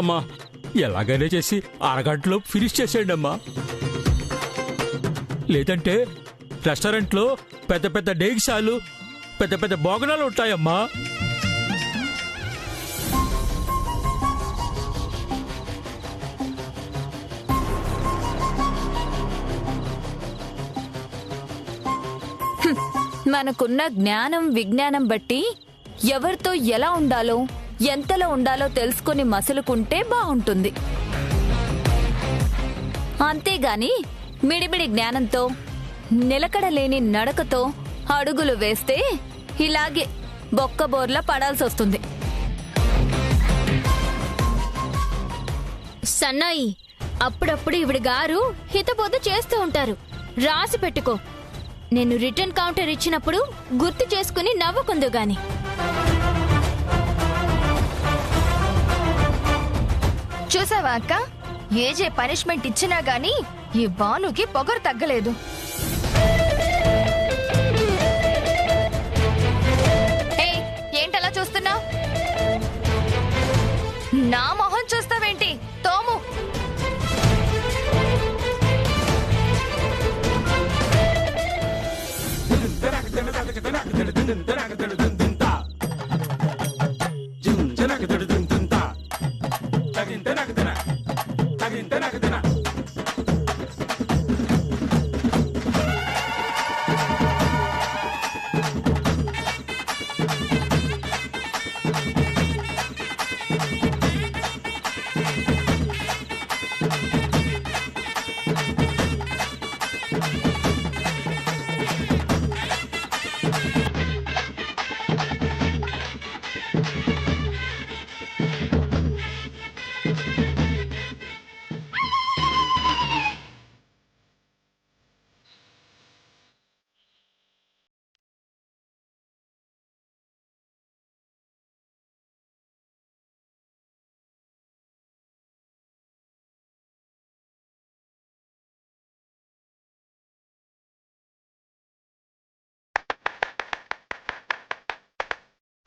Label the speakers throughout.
Speaker 1: అమ్మా ఎలాగైనా చేసి అరగంటలో ఫినిష్ చేసేయండి అమ్మా. లేదంటే రెస్టారెంట్లో పెద్ద పెద్ద డేగిసాలు పెద్ద పెద్ద భోగనాలు ఉంటాయమ్మా.
Speaker 2: మనకున్న జ్ఞానం విజ్ఞానం బట్టి ఎవరితో ఎలా ఉండాలో ఎంతలో ఉండాలో తెలుసుకుని మసులుకుంటే బాగుంటుంది. అంతేగాని మిడిమిడి జ్ఞానంతో నిలకడలేని నడకతో అడుగులు వేస్తే ఇలాగే బొక్కబోర్లా పడాల్సి వస్తుంది.
Speaker 3: సన్నాయి, అప్పుడప్పుడు ఇవిడి గారు హితబోధ చేస్తూ ఉంటారు. రాసి పెట్టుకో. నేను రిటర్న్ కౌంటర్ ఇచ్చినప్పుడు గుర్తు చేసుకుని నవ్వుకుందు గాని.
Speaker 4: చూసావా అక్క, ఏజే పనిష్మెంట్ ఇచ్చినా గానీ ఈ భానుకి పొగరు తగ్గలేదు. ఏంటలా చూస్తున్నావు? నా మొహం చూస్తావేంటి? తోము.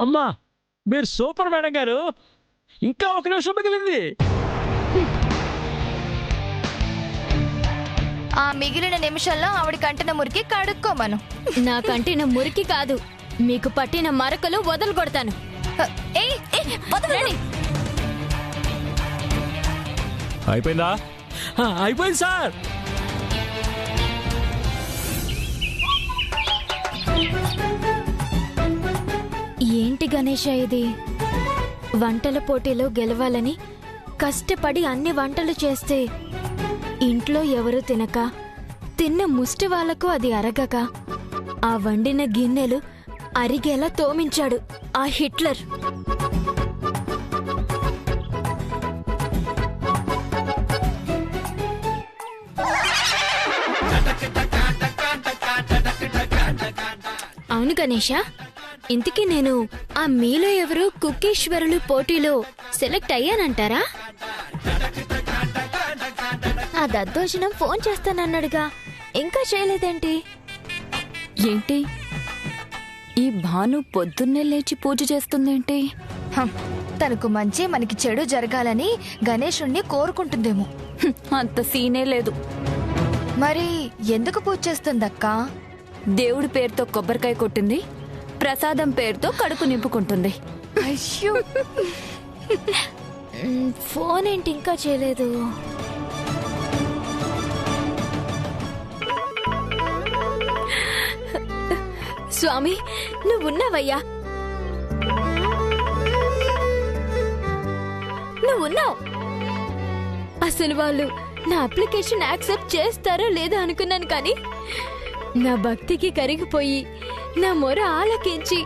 Speaker 1: అమ్మా మీరు సూపర్ మేడం గారు. ఇంకా ఒక నిమిషం మిగిలింది.
Speaker 4: ఆ మిగిలిన నిమిషంలో ఆవిడ కంటిన మురికి కడుక్కోమను.
Speaker 3: నా కంటిన మురికి కాదు, మీకు పట్టిన మరకలు వదలగొడతాను.
Speaker 1: అయిపోయిందా? అయిపోయింది సార్.
Speaker 3: ఏంటి గణేష ఇది? వంటల పోటీలో గెలవాలని కష్టపడి అన్ని వంటలు చేస్తే ఇంట్లో ఎవరు తినక తిన్న ముష్టి వాళ్లకు అది అరగక ఆ వండిన గిన్నెలు అరిగేలా తోమించాడు ఆ హిట్లర్. అవును గణేష, ఇంతకీ నేను ఆ మీలో ఎవరు కుక్కీశ్వరులు పోటీలో సెలెక్ట్ అయ్యానంటారా? ఆ దద్దోజనం ఫోన్ చేస్తానన్నాడుగా, ఇంకా చేయలేదేంటి?
Speaker 2: ఏంటి ఈ భాను పొద్దున్నే లేచి పూజ చేస్తుందేంటి?
Speaker 4: తనకు మంచి మనకి చెడు జరగాలని గణేశుణ్ణి కోరుకుంటుందేమో.
Speaker 2: అంత సీనే లేదు.
Speaker 4: మరి ఎందుకు పూజ చేస్తుందక్కా?
Speaker 2: దేవుడి పేరుతో కొబ్బరికాయ కొట్టింది, ప్రసాదం పేరుతో కడుపు నింపుకుంటుంది.
Speaker 4: అయ్యో,
Speaker 3: ఫోన్ ఏంటి ఇంకా చేయలేదు? స్వామి నువ్వున్నావయ్యా, నువ్వున్నావు. అసలు వాళ్ళు నా అప్లికేషన్ యాక్సెప్ట్ చేస్తారో లేదో అనుకున్నాను, కానీ నా భక్తికి కరిగిపోయి నా మొర ఆలకించి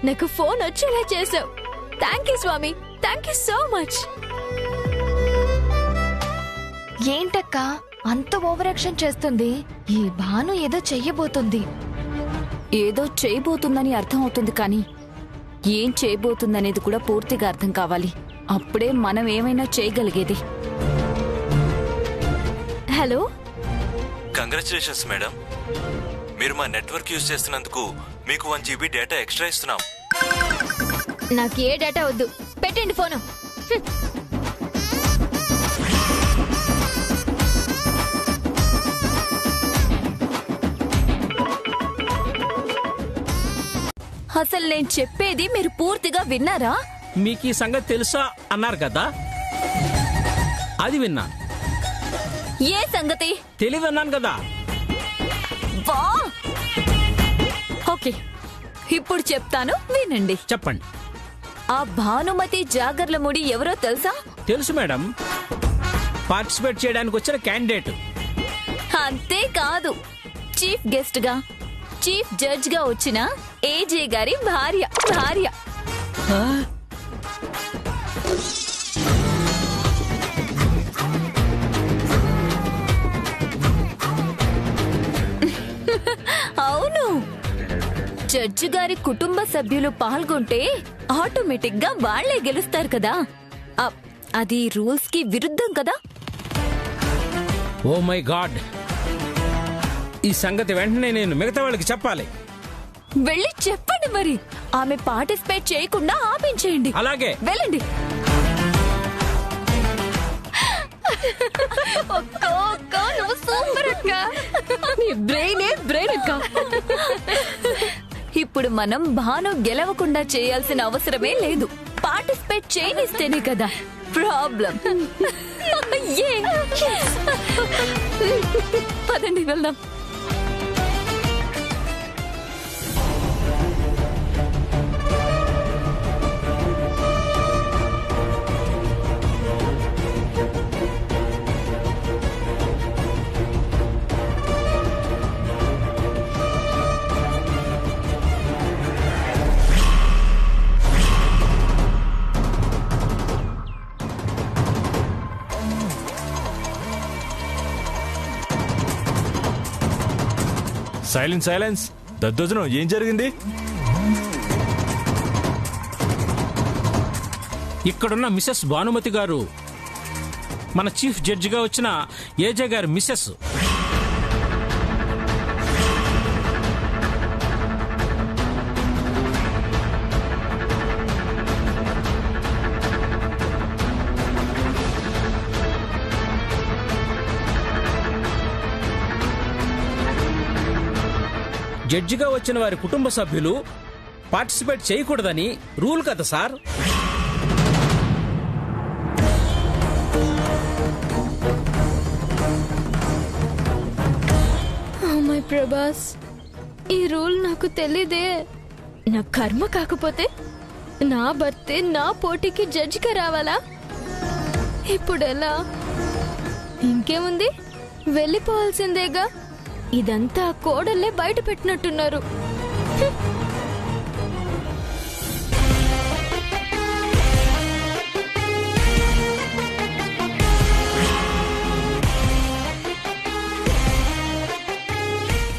Speaker 3: నాకు ఫోన్ వచ్చేలా చేసావు. థ్యాంక్ యూ స్వామి, థ్యాంక్ యూ సో మచ్.
Speaker 4: ఏంటక్కా అంత ఓవర్ యాక్షన్ చేస్తుంది? ఈ భాను ఏదో చెయ్యబోతుంది.
Speaker 2: ఏదో చేయబోతుందని అర్థం అవుతుంది, కానీ ఏం చేయబోతుందనేది కూడా పూర్తిగా అర్థం కావాలి. అప్పుడే మనం ఏమైనా చేయగలిగేది.
Speaker 3: హలో,
Speaker 5: కంగ్రాచులేషన్స్ మేడం, మీరు మా నెట్వర్క్ యూజ్ చేస్తున్నందుకు మీకు 1 GB డేటా ఎక్స్ట్రా ఇస్తున్నాం.
Speaker 3: నాకు ఏ డేటా వద్దు, పెట్టండి ఫోను.
Speaker 2: అసలు నేను చెప్పేది మీరు పూర్తిగా విన్నారా?
Speaker 6: మీకు ఈ సంగతి తెలుసా అన్నారు కదా, అది విన్నా.
Speaker 2: ఏ సంగతి?
Speaker 6: తెలియదన్నాను కదా.
Speaker 2: వా! ఓకే, ఇప్పుడు చెప్తాను, వినండి.
Speaker 6: చెప్పండి.
Speaker 2: ఆ భానుమతి జాగర్లముడి ఎవరో తెలుసా?
Speaker 6: తెలుసు మేడం, పార్టిసిపేట్ చేయడానికి వచ్చిన క్యాండిడేట్.
Speaker 2: అంతేకాదు, చీఫ్ గెస్ట్ గా, చీఫ్ జడ్జ్ గా వచ్చిన ఏజే గారి భార్య. అవును, జడ్జి గారి కుటుంబ సభ్యులు పాల్గొంటే ఆటోమేటిక్ గా వాళ్లే గెలుస్తారు కదా. అది రూల్స్ కి విరుద్ధం కదా.
Speaker 6: ఓ మై గాడ్, ఈ సంగతి వెంటనే నేను మిగతా వాళ్ళకి చెప్పాలి.
Speaker 2: వెళ్ళి చెప్పండి మరి. ఆమె పార్టిసిపేట్ చేయకుండా ఆపించేయండి.
Speaker 6: అలాగే.
Speaker 2: వెళ్ళండి. నువ్వు సూపర్ అక్క. నీ బ్రెయిన్ అక్క. ఇప్పుడు మనం భాను గెలవకుండా చేయాల్సిన అవసరమే లేదు. పార్టిసిపేట్ చేయనిస్తేనే కదా ప్రాబ్లం. పదండి వెళ్దాం.
Speaker 5: సైలెన్స్. దద్దోజనం, ఏం జరిగింది?
Speaker 6: ఇక్కడున్న మిసెస్ భానుమతి గారు మన చీఫ్ జడ్జిగా వచ్చిన ఏజే గారి మిసెస్. జడ్జిగా వచ్చిన వారి కుటుంబ సభ్యులు పార్టిసిపేట్ చేయకూడదని రూల్ కదా సార్.
Speaker 3: మై ప్రభాస్, ఈ రూల్ నాకు తెలీదే. నా కర్మ కాకపోతే నా భర్తే నా పోటీకి జడ్జిగా రావాలా? ఇప్పుడెలా? ఇంకేముంది, వెళ్ళిపోవాల్సిందేగా. ఇదంతా కోడల్లే బయట పెట్టినట్టున్నారు.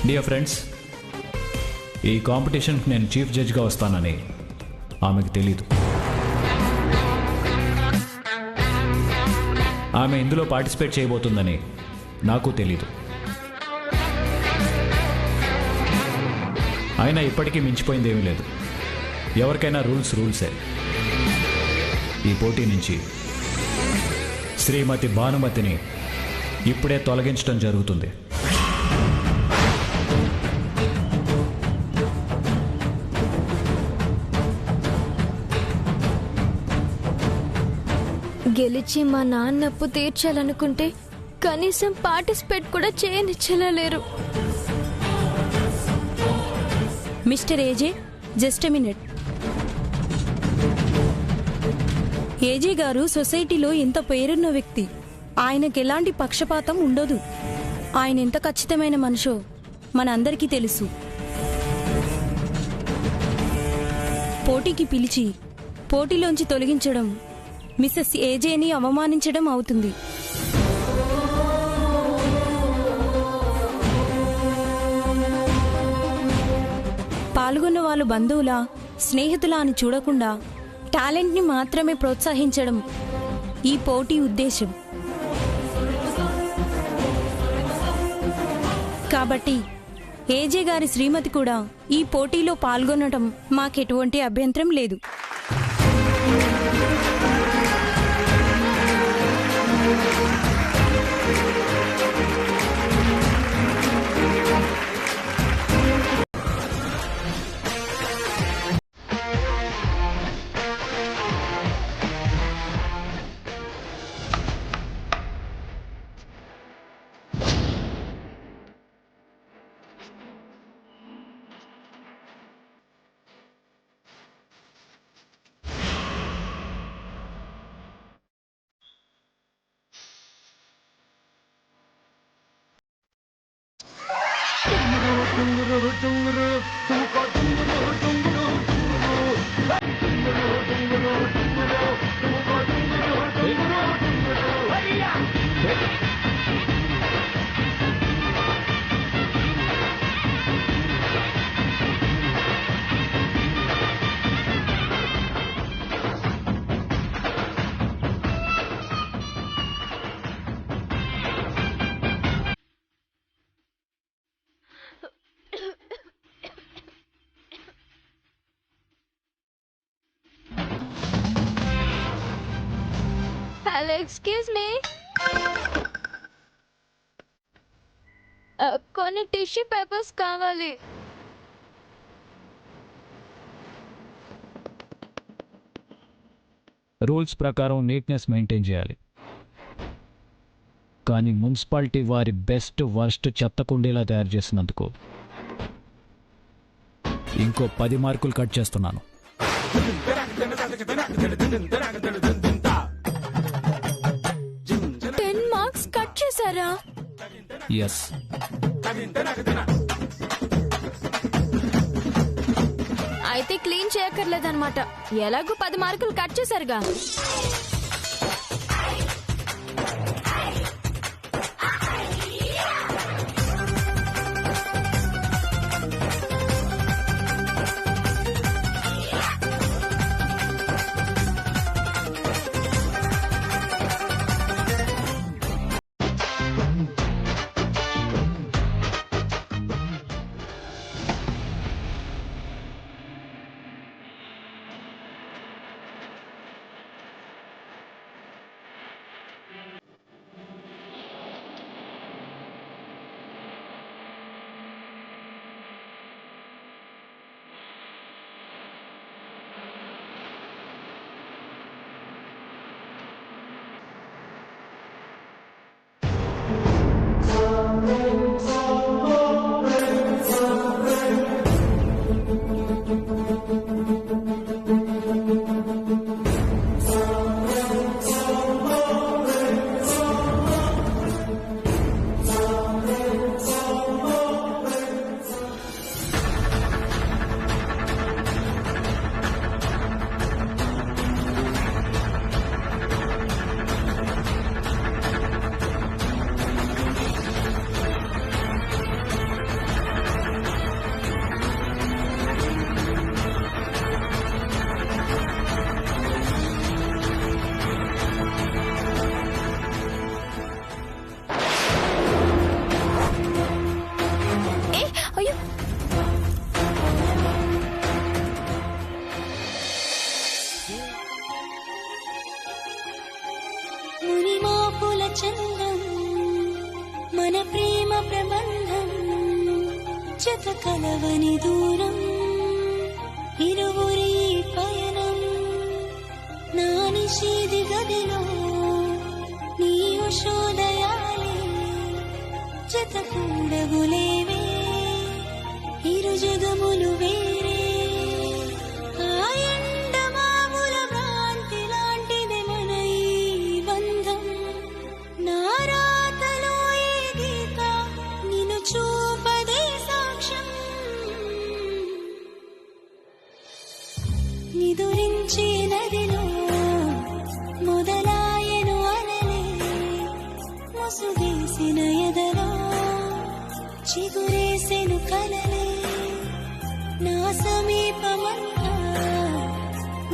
Speaker 7: డియర్ ఫ్రెండ్స్, ఈ కాంపిటీషన్కి నేను చీఫ్ జడ్జ్గా వస్తానని ఆమెకు తెలీదు. ఆమె ఇందులో పార్టిసిపేట్ చేయబోతుందని నాకు తెలీదు. అయినా ఇప్పటికీ మించిపోయింది ఏమీ లేదు. ఎవరికైనా రూల్సే. ఈ పోటీ నుంచి శ్రీమతి భానుమతిని ఇప్పుడే తొలగించడం జరుగుతుంది.
Speaker 3: గెలిచి మా నాన్నప్పు తీర్చాలనుకుంటే కనీసం పార్టిసిపేట్ కూడా చేయనిచ్చేలా లేరు.
Speaker 8: Mister AJ, just a minute. AJ గారు సొసైటీలో ఎంత పేరున్న వ్యక్తి. ఆయనకు ఎలాంటి పక్షపాతం ఉండదు. ఆయన ఎంత ఖచ్చితమైన మనిషో మనందరికీ తెలుసు. పోటీకి పిలిచి పోటీలోంచి తొలగించడం మిసెస్ ఏజేని అవమానించడం అవుతుంది. పాల్గొన్న వాళ్ళు బంధువులా, స్నేహితులా అని చూడకుండా టాలెంట్ని మాత్రమే ప్రోత్సహించడం ఈ పోటీ ఉద్దేశం. కాబట్టి ఏజే గారి శ్రీమతి కూడా ఈ పోటీలో పాల్గొనడం మాకెటువంటి అభ్యంతరం లేదు.
Speaker 3: హలో ఎక్స్క్యూజ్ మీ, కొన్ని టిష్యూ పేపర్స్ కావాలి.
Speaker 7: రూల్స్ ప్రకారం నీట్నెస్ మెయింటైన్ చేయాలి, కానీ మున్సిపాలిటీ వారి బెస్ట్ వర్స్ట్ చెత్త కుండీలా తయారు చేసినందుకు ఇంకో 10 మార్కులు కట్ చేస్తున్నాను.
Speaker 3: కట్ చేశారా?
Speaker 7: ఎస్.
Speaker 3: అయితే క్లీన్ చేయక్కర్లేదన్నమాట. ఎలాగో 10 మార్కులు కట్ చేశారుగా.
Speaker 8: మునిమాపుల చందం మన ప్రేమ ప్రబంధం జత కలవని దూరం ఇరువురి పయనం నా నిషేధి గదిలో నీ ఉషోదయాలే జత కూడగులేవే ఇరు జగములు వేరే నిదురించి నదిలో మొదలాయను అలలే ముసుగేసిన ఎదలో చిగురేసెను కలలే నా సమీపమంతా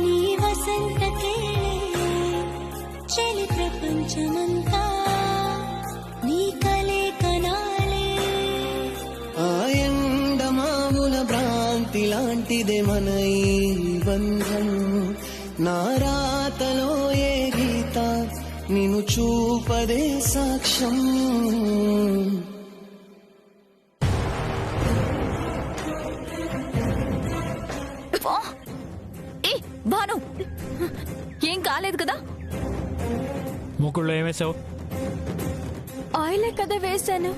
Speaker 8: నీ వసంత కేళే చలి ప్రపంచమంతా నీ కలే కనాలే
Speaker 9: ఆ ఎండమావుల భ్రాంతి లాంటిదే మన ఈ బంధం నా రాతలో ఏ గీత నిన్ను చూపదే సాక్ష్యం
Speaker 2: భాను ఏం కాలేదు కదా?
Speaker 7: ముక్కుల్లో ఏమేసావు?
Speaker 3: ఆయిలే కదా వేశాను.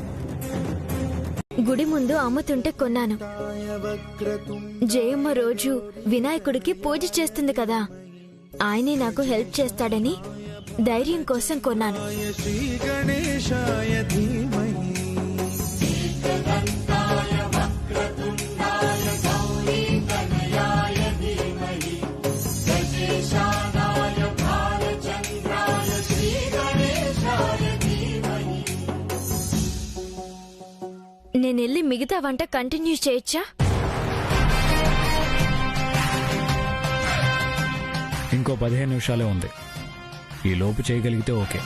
Speaker 3: గుడి ముందు అమ్ముతుంటే కొన్నాను. జయమ్మ రోజు వినాయకుడికి పూజ చేస్తుంది కదా, ఆయనే నాకు హెల్ప్ చేస్తాడని ధైర్యం కోసం కొన్నాను. మిగతా వంట కంటిన్యూ చేయొచ్చా?
Speaker 7: ఇంకో 15 నిమిషాలే ఉంది. ఈ లోపు చేయగలిగితే ఓకే.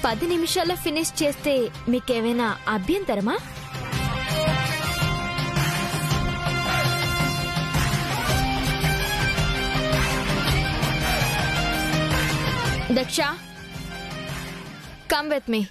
Speaker 3: 10 నిమిషాల్లో ఫినిష్ చేస్తే మీకేమైనా అభ్యంతరమా? Daksha, come with me.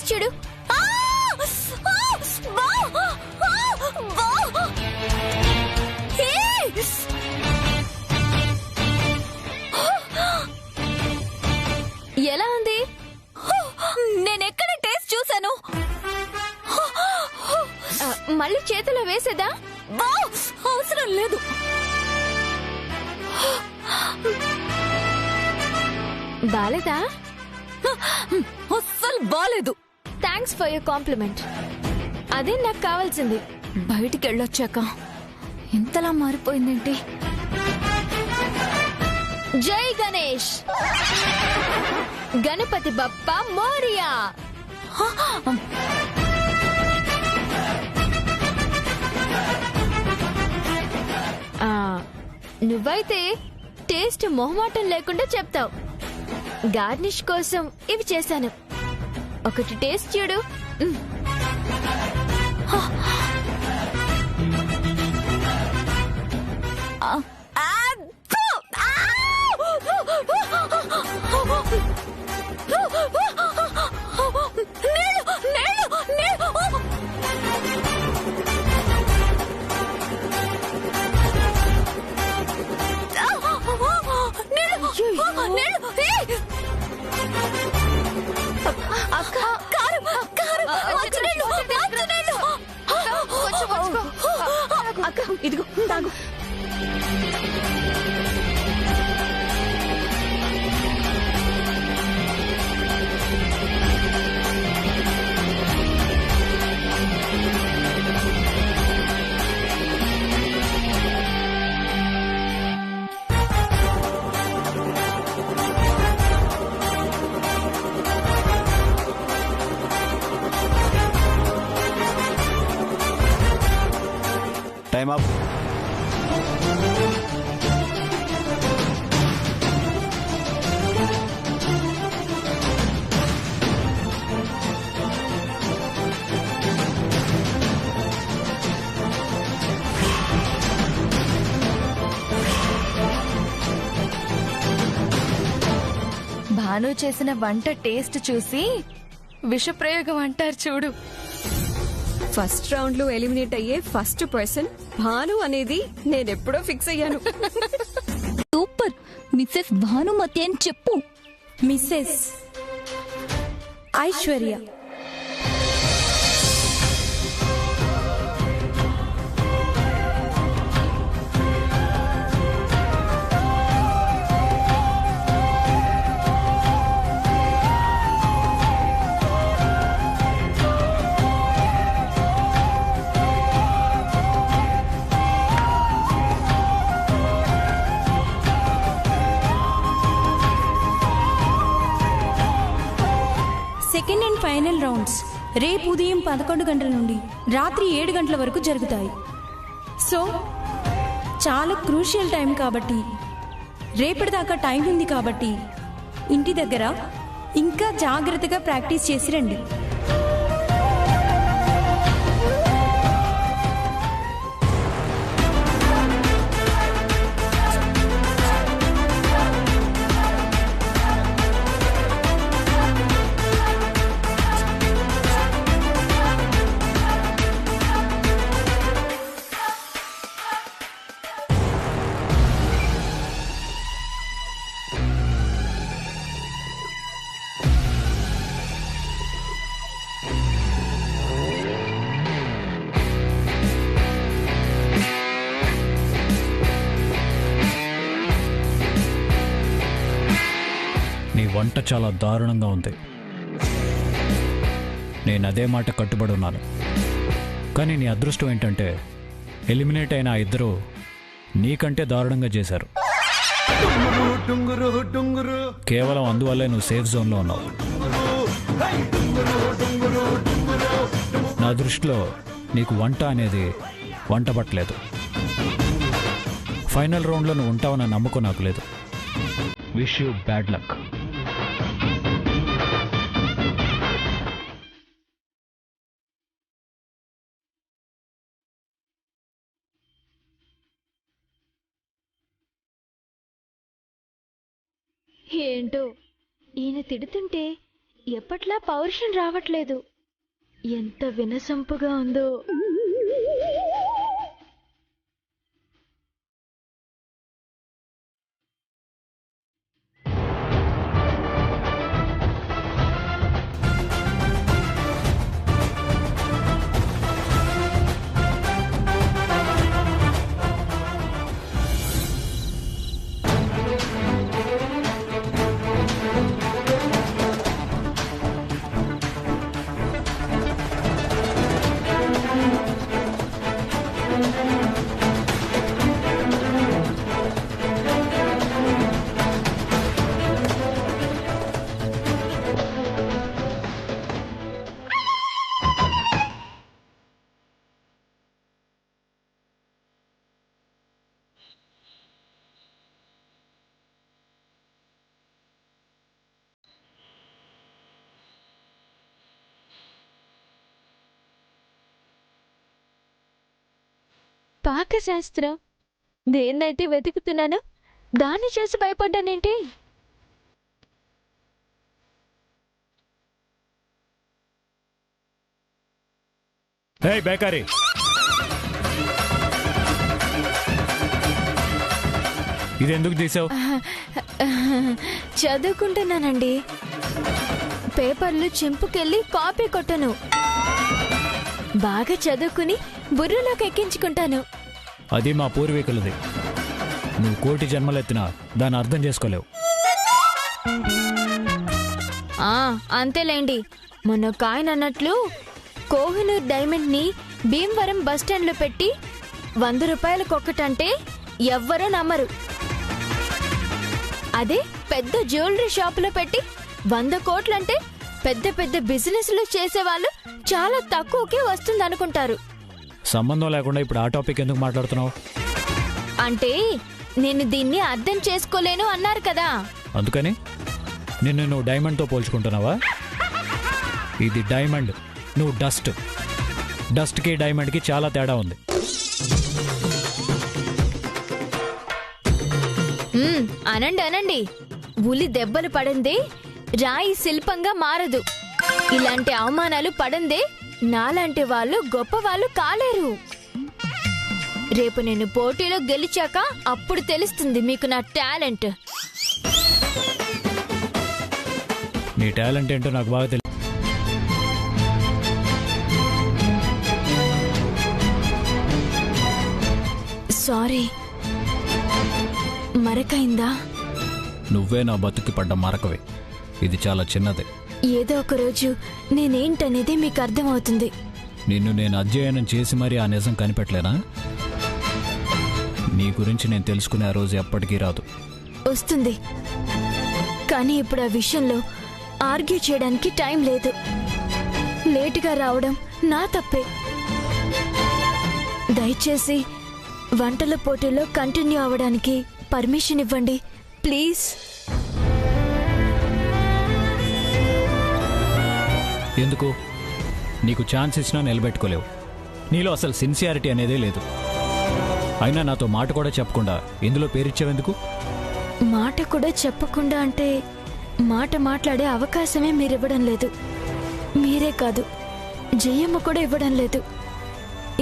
Speaker 3: చూడు. ఎలా ఉంది?
Speaker 2: నేనెక్కడ టేస్ట్ చూసాను.
Speaker 3: మళ్ళీ చేతిలో వేసేదా?
Speaker 2: అవసరం లేదు.
Speaker 3: బాలేదా?
Speaker 2: అస్సలు బాలేదు.
Speaker 3: Thanks for your compliment. అదే నాకు కావాల్సింది.
Speaker 2: బయటికి వెళ్ళొచ్చాక ఇంతలా మారిపోయిందేంటి?
Speaker 3: జై గణేష్, గణపతి బప్ప మోరియా. నువ్వైతే టేస్ట్ మొహమాటం లేకుండా చెప్తావు. గార్నిష్ కోసం ఇవి చేశాను. ఒకటి టేస్ట్ చూడు.
Speaker 2: ఇదిగో తాగు.
Speaker 10: Time up.
Speaker 4: భాను చేసిన వంట టేస్ట్ చూసి విషప్రయోగం అంటారు చూడు.
Speaker 11: ఫస్ట్ రౌండ్ లో ఎలిమినేట్ అయ్యే ఫస్ట్ పర్సన్ భాను అనేది నేనెప్పుడో ఫిక్స్ అయ్యాను.
Speaker 2: సూపర్. మిస్సెస్ భానుమతి అని చెప్పు.
Speaker 8: Mrs Aishwarya. Second and final rounds రేపు ఉదయం 11 గంటల నుండి రాత్రి 7 గంటల వరకు జరుగుతాయి. సో చాలా క్రూషియల్ టైం కాబట్టి, రేపటిదాకా టైం ఉంది కాబట్టి ఇంటి దగ్గర ఇంకా జాగ్రత్తగా ప్రాక్టీస్ చేసి రండి.
Speaker 7: నీ వంట చాలా దారుణంగా ఉంది. నేను అదే మాట కట్టుబడి ఉన్నాను. కానీ నీ అదృష్టం ఏంటంటే ఎలిమినేట్ అయిన ఆ ఇద్దరు నీకంటే దారుణంగా చేశారు. కేవలం అందువల్లే నువ్వు సేఫ్ జోన్లో ఉన్నావు. నా దృష్టిలో నీకు వంట అనేది వంట పట్టలేదు. ఫైనల్ రౌండ్లో నువ్వు ఉంటావన్న నమ్మకం నాకు లేదు. Wish you bad luck.
Speaker 3: ఏంటో ఈయన తిడుతుంటే ఎప్పట్లా పౌరుషం రావట్లేదు. ఎంత వినసొంపుగా ఉందో. పాకశాస్త్రం దేన్నైతే వెతుకుతున్నానో దాన్ని చేసి భయపడ్డానేంటి?
Speaker 7: హే బేకారీ, ఇది ఎందుకు తీసావు?
Speaker 3: చదువుకుంటున్నానండి. పేపర్లు చింపుకెళ్ళి కాపీ కొట్టను. బాగా చదువుకుని బుర్రలోకి ఎక్కించుకుంటాను.
Speaker 7: అది మా పూర్వీకులది. నువ్వు కోటి జన్మలెత్తినా దాన్ని అర్థం చేసుకోలేవు.
Speaker 3: అంతేలేండి. మొన్న కాయన్ అన్నట్లు కోహినూర్ డైమండ్ ని భీమవరం బస్టాండ్ లో పెట్టి 100 రూపాయలకొక్కటంటే ఎవ్వరూ నమ్మరు. అదే పెద్ద జ్యువెలరీ షాపులో పెట్టి 100 కోట్లంటే పెద్ద పెద్ద బిజినెస్లు చేసేవాళ్ళు చాలా తక్కువకే వస్తుందనుకుంటారు.
Speaker 7: సంబంధం లేకుండా ఇప్పుడు ఆ టాపిక్ ఎందుకు మాట్లాడుతున్నావు?
Speaker 3: అంటే నేను దీన్ని అర్థం చేసుకోలేను అన్నారు కదా.
Speaker 7: అందుకని నిన్ను నువ్వు డైమండ్తో పోల్చుకుంటున్నావా? ఇది డైమండ్, నువ్వు డస్ట్. డస్ట్కి డైమండ్కి చాలా తేడా ఉంది.
Speaker 3: అనండి. ఉలి దెబ్బలు పడిందే రాయి శిల్పంగా మారదు. ఇలాంటి అవమానాలు పడందే నాలాంటి వాళ్ళు గొప్ప వాళ్ళు కాలేరు. రేపు నేను పోటీలో గెలిచాక అప్పుడు తెలుస్తుంది మీకు నా టాలెంట్.
Speaker 7: నీ టాలెంట్ ఏంటో నాకు బాగా తెలుసు.
Speaker 3: సారీ, మరకైందా?
Speaker 7: నువ్వే నా బతుకి పడ్డ మరకవే. ఇది చాలా చిన్నదే.
Speaker 3: ఏదో ఒక రోజు నేనేంటనేది మీకు అర్థమవుతుంది.
Speaker 7: నిన్ను నేను అధ్యయనం చేసి మరీ ఆ నిజం కనిపెట్టలేనా? నీ గురించి నేను తెలుసుకునే ఆ రోజు ఎప్పటికీ రాదు.
Speaker 3: వస్తుంది, కానీ ఇప్పుడు ఆ విషయంలో ఆర్గ్యూ చేయడానికి టైం లేదు. లేటుగా రావడం నా తప్పే. దయచేసి వంటల పోటీలో కంటిన్యూ అవ్వడానికి పర్మిషన్ ఇవ్వండి ప్లీజ్.
Speaker 7: ఎందుకు? నీకు ఛాన్స్ ఇచ్చినా నిలబెట్టుకోలేవు. నీలో అసలు సిన్సియారిటీ అనేదే లేదు. అయినా నాతో మాట కూడా చెప్పకుండా ఇందులో పేరిచ్చావెందుకు?
Speaker 3: మాట కూడా చెప్పకుండా అంటే మాట మాట్లాడే అవకాశమే మీరివ్వడం లేదు. మీరే కాదు, జయమ్మ కూడా ఇవ్వడం లేదు.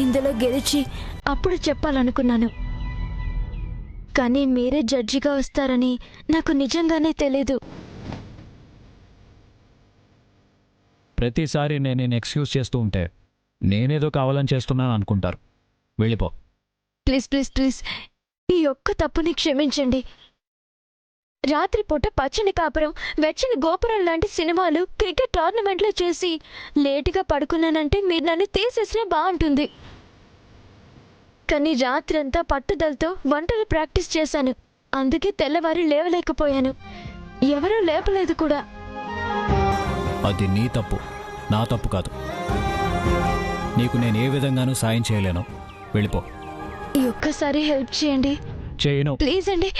Speaker 3: ఇందులో గెలిచి అప్పుడు చెప్పాలనుకున్నాను, కానీ మీరే జడ్జిగా వస్తారని నాకు నిజంగానే తెలీదు.
Speaker 7: ప్రతిసారి నేను ఎక్స్క్యూజ్ చేస్తూ ఉంటే నేనేదో కావాలని చేస్తున్నాను అనుకుంటారు. వెళ్ళిపో.
Speaker 3: ప్లీజ్ ప్లీజ్ ప్లీజ్, ఈ ఒక్క తప్పుని క్షమించండి. రాత్రిపూట పచ్చని కాపురం, వెచ్చని గోపురం లాంటి సినిమాలు, క్రికెట్ టోర్నమెంట్లో చేసి లేటుగా పడుకున్నానంటే మీరు నన్ను తీసేసినా బాగుంటుంది. కానీ రాత్రంతా పట్టుదలతో వంటలు ప్రాక్టీస్ చేశాను. అందుకే తెల్లవారి లేవలేకపోయాను. ఎవరూ లేపలేదు కూడా.
Speaker 7: అది నీ తప్పు, నా తప్పు కాదు. నీకు నేను ఏ విధంగానూ సాయం చేయలేను. వెళ్ళిపో.
Speaker 3: ఈ ఒక్కసారి హెల్ప్ చేయండి.
Speaker 7: చేయను.
Speaker 3: ప్లీజ్ అండి.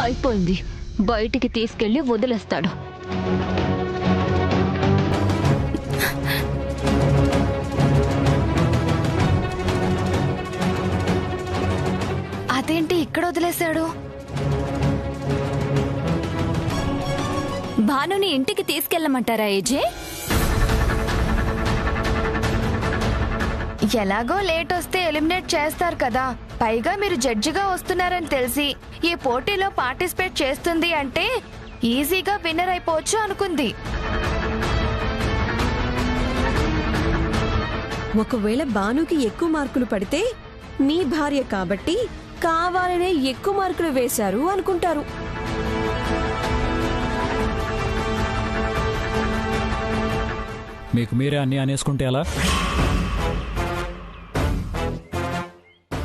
Speaker 2: అయిపోయింది, బయటికి తీసుకెళ్లి వదిలేస్తాడు.
Speaker 4: అదేంటి ఇక్కడ వదిలేశాడు?
Speaker 2: భానుని ఇంటికి తీసుకెళ్ళమంటారా ఏజే?
Speaker 4: ఎలాగో లేట్ వస్తే ఎలిమినేట్ చేస్తారు కదా. పైగా మీరు జడ్జిగా వస్తున్నారని తెలిసి ఈ పోటీలో పార్టిసిపేట్ చేస్తుంది అంటే ఈజీగా విన్నర్ అయిపోవచ్చు అనుకుంది.
Speaker 11: ఒకవేళ భానుకి ఎక్కువ మార్కులు పడితే మీ భార్య కాబట్టి కావాలనే ఎక్కువ మార్కులు వేశారు అనుకుంటారు.
Speaker 7: మీకు మీరే అన్నీ అనేసుకుంటే ఎలా?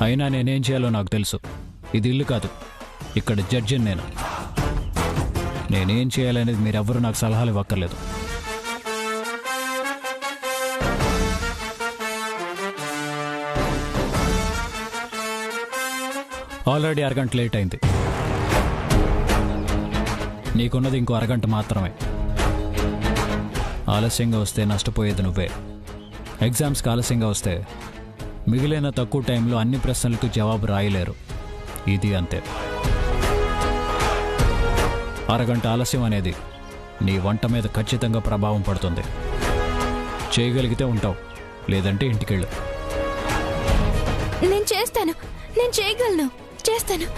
Speaker 7: అయినా నేనేం చేయాలో నాకు తెలుసు. ఇది ఇల్లు కాదు, ఇక్కడ జడ్జిని నేనేం చేయాలనేది మీరెవ్వరూ నాకు సలహాలు ఇవ్వక్కర్లేదు. ఆల్రెడీ అరగంట లేట్ అయింది. నీకున్నది ఇంకో అరగంట మాత్రమే. ఆలస్యంగా వస్తే నష్టపోయేది నువ్వే. ఎగ్జామ్స్కి ఆలస్యంగా వస్తే మిగిలిన తక్కువ టైంలో అన్ని ప్రశ్నలకు జవాబు రాయలేరు. ఇది అంతే. అరగంట ఆలస్యం అనేది నీ వంట మీద ఖచ్చితంగా ప్రభావం పడుతుంది. చేయగలిగితే ఉంటావు, లేదంటే ఇంటికెళ్ళు.
Speaker 3: నేను చేస్తాను, నేను చేయగలను, చేస్తాను.